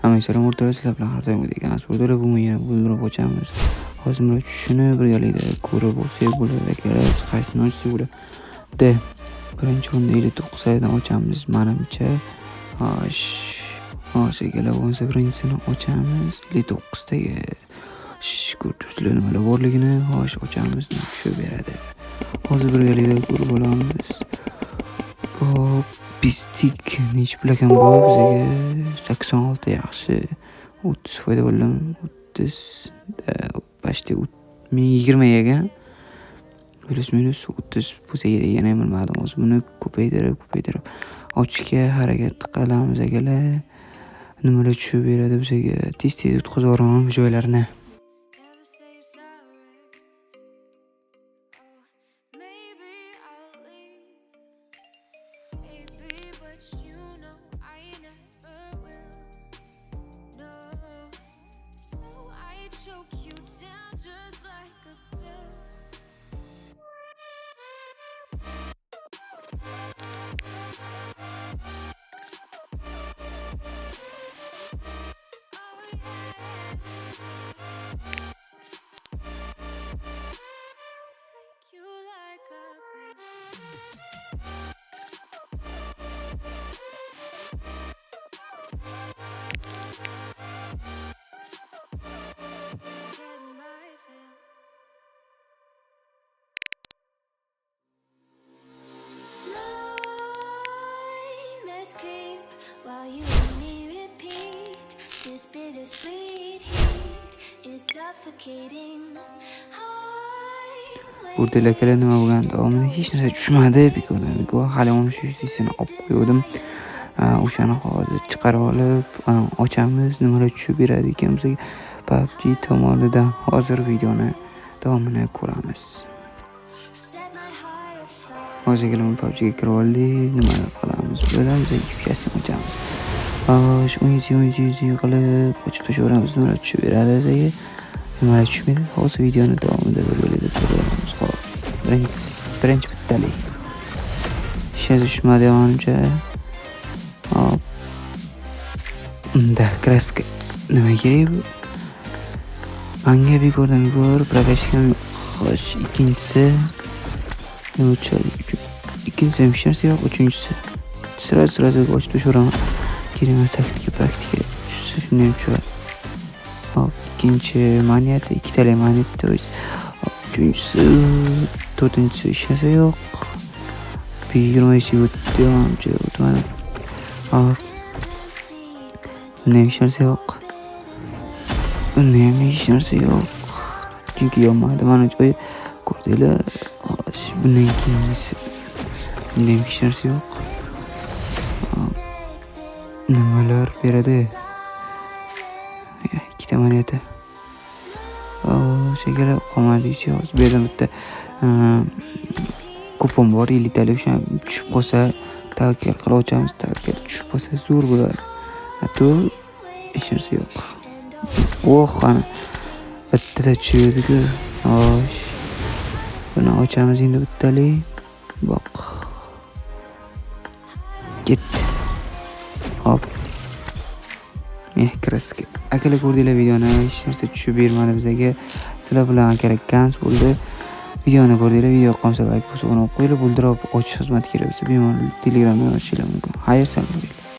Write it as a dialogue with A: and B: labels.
A: Hammalarga o'rtoqlar, sizlar bilan har doimgidek emas. O'rtoqlar, bugun yana buldirib ochamiz. Hozir mana tushunib birgalikda ko'rib olsak bo'ladi. Kerak qaysini ochsak bo'ladi. Birinchi o'rinda 59 saydan ochamiz. Menimcha, hozirgalar bo'lsa birinchisini ochamiz. 59 dagi ko'ribsizlar nimalar borligini, ochamiz, tushib beradi. Hozir birgalikda ko'rib olamiz. Pistik nech pul ekan bu bizga? 86 yaxshi. 30 foyda bo'ldim. 30 почти 20 ekan. Plus minus 30 bo'lsa kerak, yana bilmadim. Hozir buni ko'paytirib ochishga harakat qilamiz akalar. Nimalar tushib beradi bizga? Tez-tez o'tkazib yuboraman bu joylarni.
B: While you and me repeat, this bittersweet heat is suffocating.
A: O'rtalar akalar nima bo'lgan davomida hech narsa tushmadi. Bekordan hali 13 olib qo'ydim. O'shani hozir chiqarib olib ochamiz. Nimalar tushib beradi ekan bizga PUBG tomonidan. Hozir videoni davomini ko'ramiz. Hozirgina PUBG ga kirib oldik. Nima qilamiz? Bo'lamiz, X-ga ochamiz. O'yin qilib ochib tashaveramiz. Nimalar tushib beradi bizga? Nimalar tushmaydi? Hozir videoni davomida birgalikda ko'ramiz. Birinchi bittalik. Hech tushmadi menimcha. Unda kraska nima kerak bu? Menga bekordan prokashkam xo'sh, ikkinchisi nima uchun? Ikkinchisi hech narsa yo'q, uchinchisi sira ochib tashaveraman. Kerak emas praktika. Shunday tushadi. Ikkinchi monet, ikkitalik monet, to есть uchinchisi, to'rtinchisi hech narsa yo'q. 20 o'tdi, o'tmadi. Hech narsa yo'q. Hech narsa yo'q. Chunki yo'qmadi. Mana joy ko'rdinglar. Bundan keyingisi. Hech narsa yo'q. Nimalar beradi? Ikkita moneta. Shekilli qolmadiychi. Hozir bu yerda bitta kupon bor, 50 talik. O'sha tushib qolsa, tavakkal qilib ochamiz. Tavakkal tushib qolsa zo'r bo'ladi. Hatto hech narsa yo'q. Ana bittada tushirdi-ku. Buni ochamiz endi bittalik. Boq. Ketdi. Hop. Kraska. Akalar ko'rdinglar videoni, hech narsa tushib bermadi bizga. Sizlar bilan akalar kans bo'ldi. Videoni ko'rdinglar, video yoqqansa like bosib qo'yinglar. Buldirib ochish xizmati kerak bo'lsa bemalol Telegramdan ochishingiz mumkin. Xayr, salom.